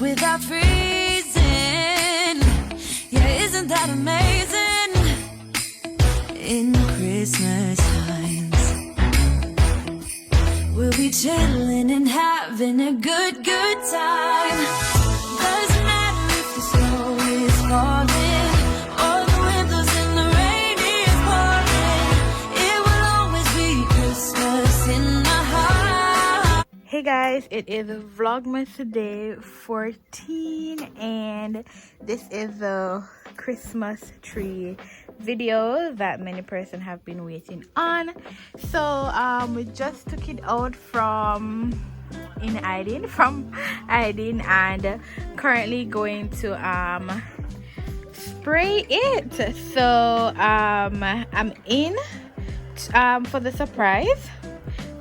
without freezing. Yeah, isn't that amazing? In Christmas times, we'll be chilling and having a good time. Doesn't matter if the snow is falling or the wind blows and the rain is pouring. It will always be Christmas in my heart. Hey guys, it is Vlogmas Day 14 and this is the Christmas tree video that many persons have been waiting on. So we just took it out from hiding and currently going to spray it. So I'm in for the surprise.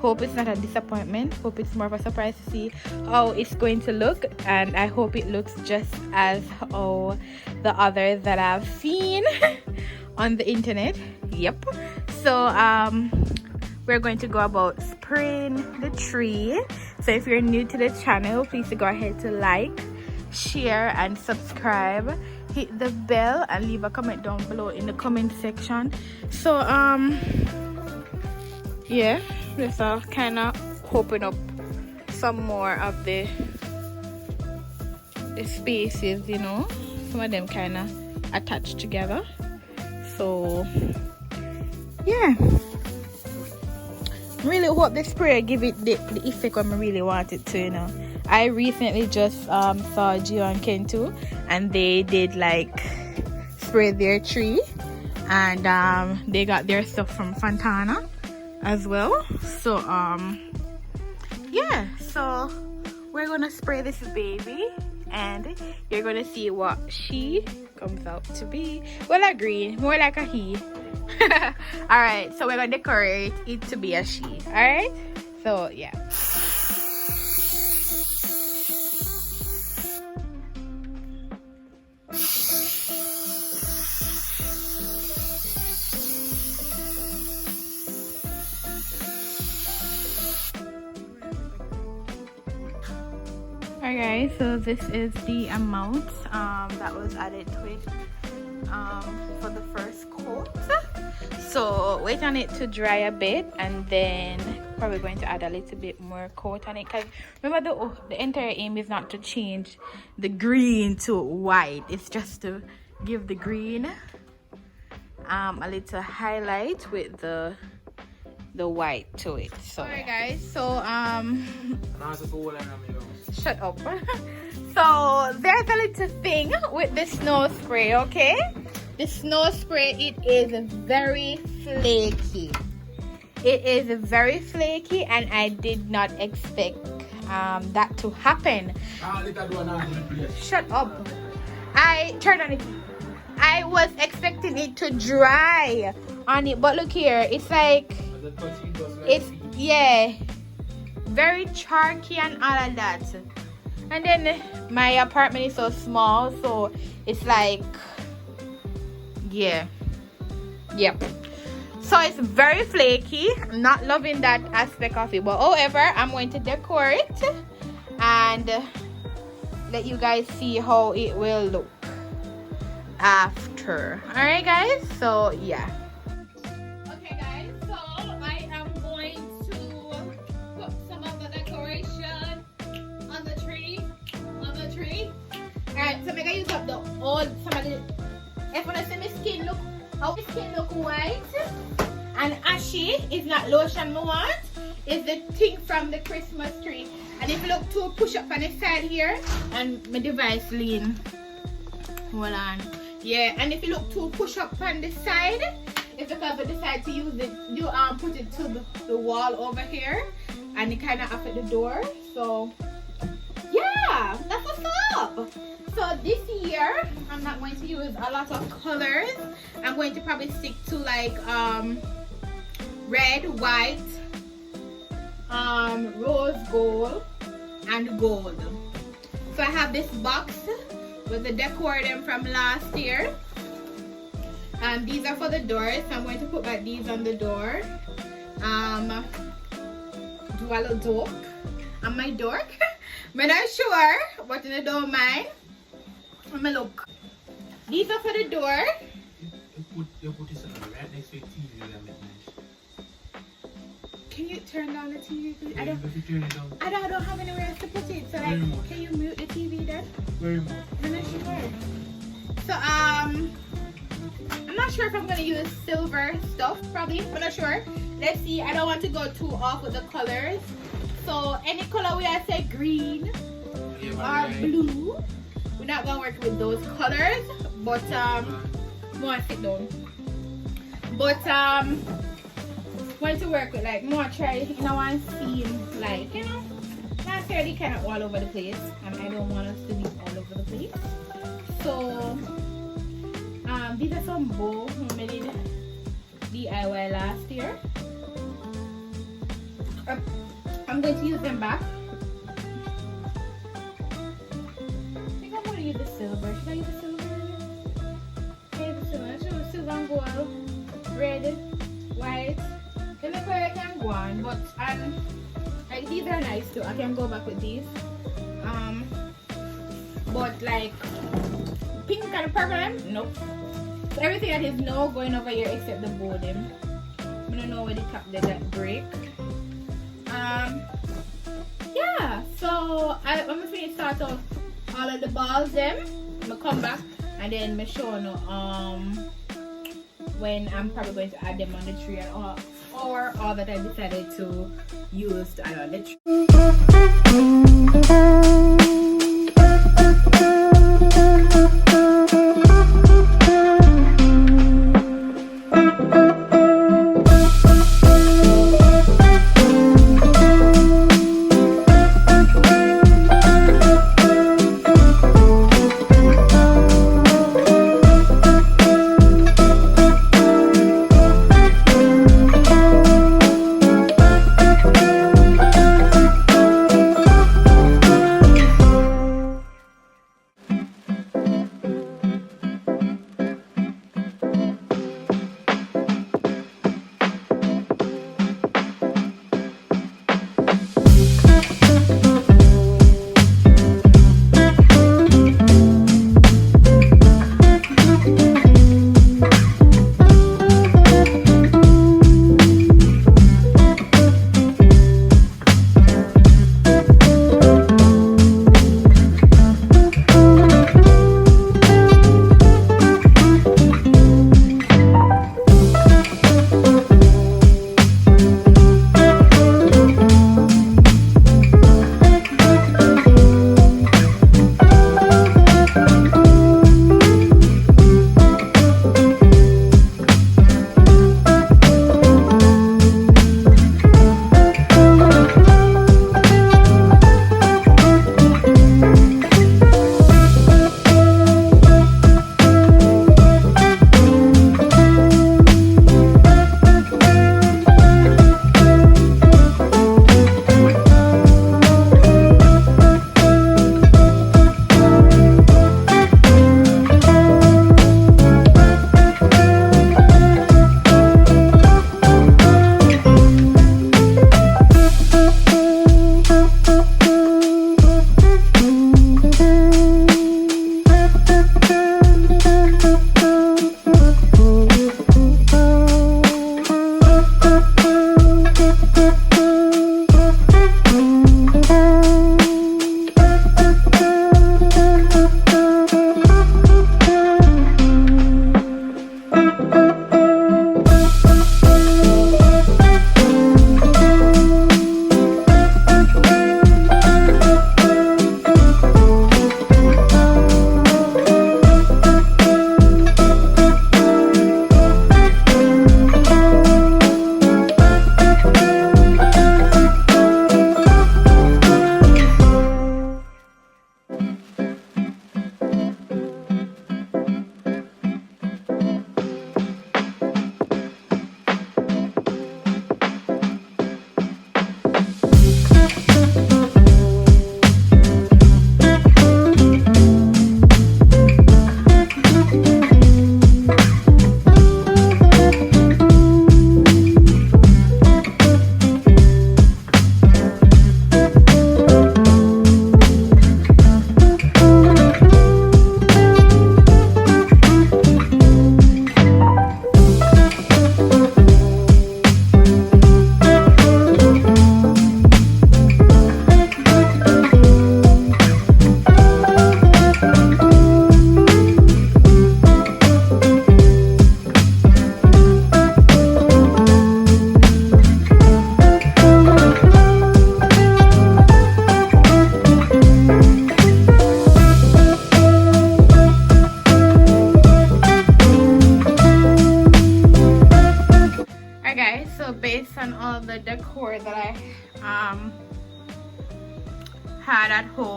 Hope it's not a disappointment. Hope it's more of a surprise to see how it's going to look, and I hope it looks just as how the others that I've seen on the internet. Yep. So we're going to go about spraying the tree. So if you're new to the channel, please go ahead to like, share and subscribe. Hit the bell and leave a comment down below in the comment section. So yeah, just kind of open up some more of the spaces, you know, some of them kind of attached together. So yeah, really hope the spray give it the effect I really want it to, you know. I recently just saw Gio and Ken too, and they did like spray their tree, and they got their stuff from Fontana as well. So yeah, so we're gonna spray this baby and you're gonna see what she comes out to be. Well, a green, more like a he. All right, so we're gonna decorate it to be a she. All right, so yeah. Alright guys, so this is the amount that was added to it for the first coat. So wait on it to dry a bit and then probably going to add a little bit more coat on it, because remember the entire aim is not to change the green to white, it's just to give the green a little highlight with the white to it. So alright guys, so shut up. So there's a little thing with the snow spray, okay? The snow spray, it is very flaky. It is very flaky and I did not expect that to happen. Shut up. I turned on it. I was expecting it to dry on it, but look here, it's like, it's, yeah, very chalky and all of that. And then my apartment is so small, so it's like, yeah, yep. So it's very flaky. I'm not loving that aspect of it, but however, I'm going to decorate and let you guys see how it will look after. All right guys, so yeah. Alright, so I'm gonna use up the old, some of the, if you see my skin look, how my skin look white and ashy, is not lotion I want, is the thing from the Christmas tree. And if you look too push up on the side here, and my device lean, hold on, yeah, and if you look too push up on the side, it's because I decide to use it, put it to the wall over here, and it kind of up at the door, so yeah, that's what's up. So this year I'm not going to use a lot of colors. I'm going to probably stick to like red, white, rose gold and gold. So I have this box with the decor them from last year, and these are for the doors, so I'm going to put like these on the door. Do a little dork on my dork. I'm not sure, but I don't mind. Let me look. These are for the door. You put this on right next to the TV and make nice. Can you turn down the TV, please? Yeah, if you turn it down. I don't have anywhere else to put it. So like, Remote. can you mute the TV then? Very much. I'm not sure. So I'm not sure if I'm gonna use silver stuff. Probably, I'm not sure. Let's see. I don't want to go too off with the colors. So any color we have say green or blue. We're not gonna work with those colors, but more sit down. But want to work with like more try one scene, like not fairly kind of all over the place, and I don't want us to be all over the place. So these are some bow I did DIY last year. I'm going to use them back. I'm going to use the silver. Should I use the silver? Okay, the silver. Should silver and gold, red, white. Let me where I can go on, but like these are nice too. I can go back with these. But like pink and purple, nope. So everything that is no going over here except the bottom. I don't know where the top did that break. Yeah, so I'm gonna finish start off all of the balls them. I'm gonna come back and then I'm show you when I'm probably going to add them on the tree and or all that I decided to use to add on the tree.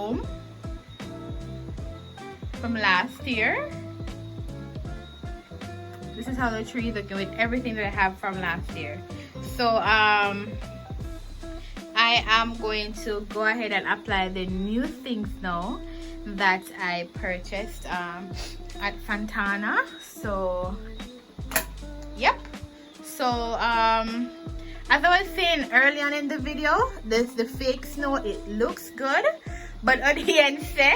home from last year. This is how the tree is looking with everything that I have from last year. So I am going to go ahead and apply the new things now that I purchased at Fontana. So yep. So as I was saying early on in the video, the fake snow, it looks good, but audience say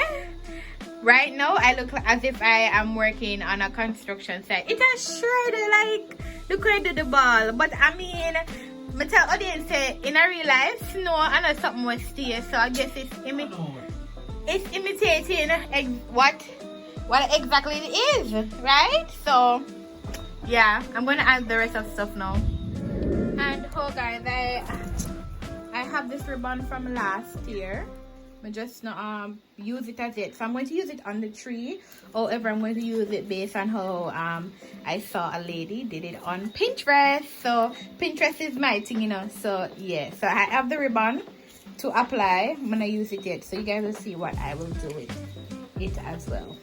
right now I look as if I am working on a construction site. It has shredded like look at the ball. But I mean, I tell audience say in a real life snow I know something was stay, so I guess it's imitating what exactly it is, right? So yeah, I'm gonna add the rest of stuff now. And oh guys, I have this ribbon from last year. I just not use it as it, so I'm going to use it on the tree. However, I'm going to use it based on how I saw a lady did it on Pinterest. So Pinterest is my thing, you know. So yeah, so I have the ribbon to apply. I'm gonna use it yet, so you guys will see what I will do with it as well.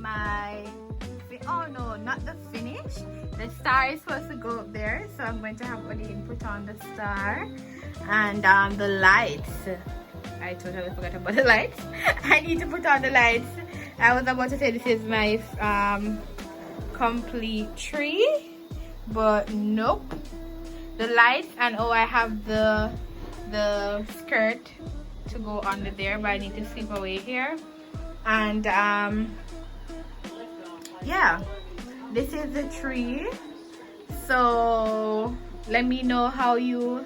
my, oh no, not the finish. The star is supposed to go up there, so I'm going to have Odin put on the star. And the lights, I totally forgot about the lights. I need to put on the lights. I was about to say this is my complete tree, but nope. The lights, and oh, I have the skirt to go under there, but I need to slip away here. And yeah, this is the tree. So let me know how you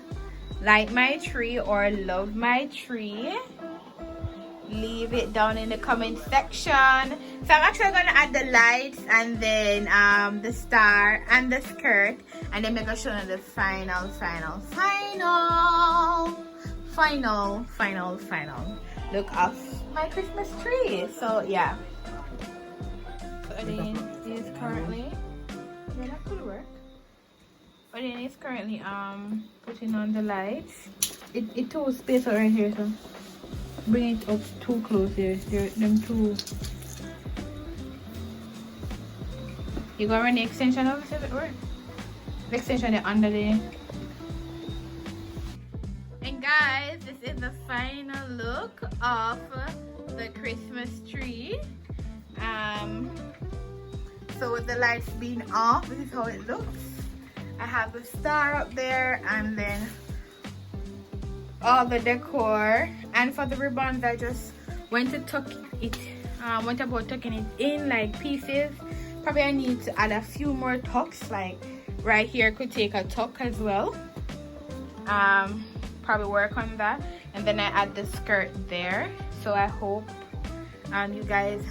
like my tree or love my tree. Leave it down in the comment section. So I'm actually gonna add the lights and then the star and the skirt, and then make a show the final look of my Christmas tree. So yeah, Odin is currently, yeah, that could work. Odin is currently putting on the lights. It too space right here, so bring it up too close here. Them two. You gonna run the extension of it, it work? The extension is under there. And guys, this is the final look of the Christmas tree. So with the lights being off, this is how it looks. I have the star up there, and then all the decor. And for the ribbons, I just went to tuck it, went about tucking it in like pieces. Probably I need to add a few more tucks, like right here could take a tuck as well. Probably work on that. And then I add the skirt there. So I hope you guys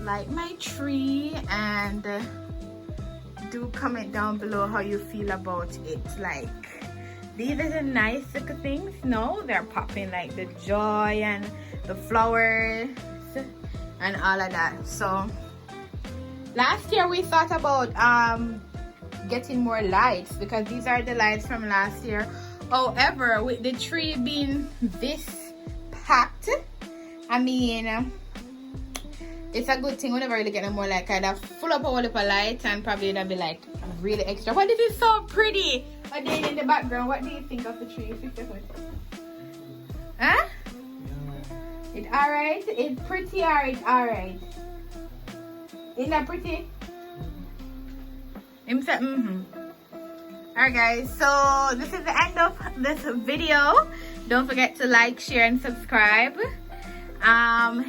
like my tree, and do comment down below how you feel about it. Like, these are the nice little things. No, they're popping, like the joy and the flowers and all of that. So last year we thought about getting more lights, because these are the lights from last year. However, with the tree being this packed, I mean, it's a good thing whenever you get more like kind of full up all of the lights, and probably it'll be like really extra. But this is so pretty. But then in the background, what do you think of the tree? Huh? It's alright? It's pretty or it's alright? Isn't that pretty? Him said, Alright guys, so this is the end of this video. Don't forget to like, share, and subscribe.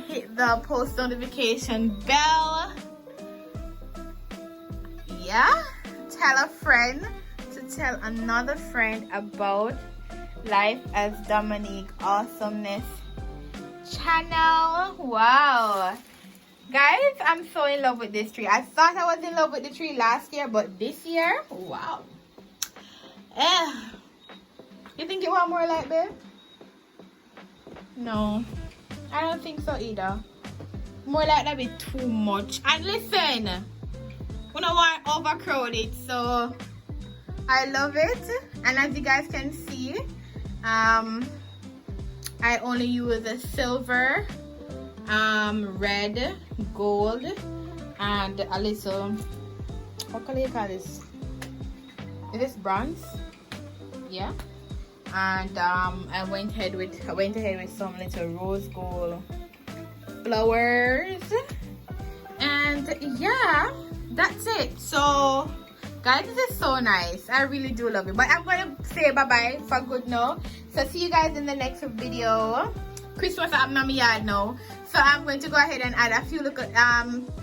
Hit the post notification bell. Yeah, tell a friend to tell another friend about Life as Dominique Awesomeness channel. Wow, guys, I'm so in love with this tree. I thought I was in love with the tree last year, but this year, wow. You think you want more light, babe? No, I don't think so either. More like that be too much. And listen, we don't want overcrowded, so I love it. And as you guys can see, I only use a silver, red, gold, and a little, what color you call this? Is this bronze? Yeah. And I went ahead with some little rose gold flowers, and yeah, that's it. So guys, this is so nice. I really do love it. But I'm gonna say bye bye for good now. So see you guys in the next video. Christmas at my yard now, so I'm going to go ahead and add a few little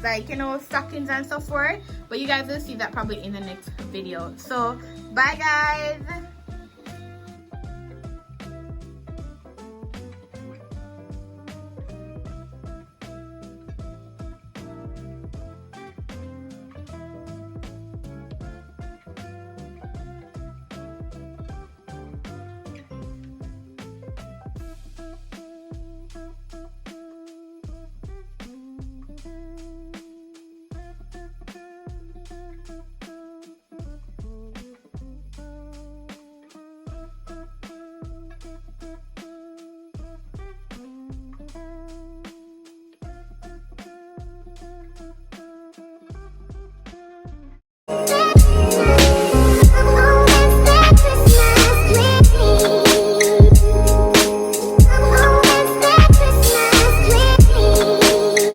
like, you know, stockings and so forth, but you guys will see that probably in the next video. So bye guys.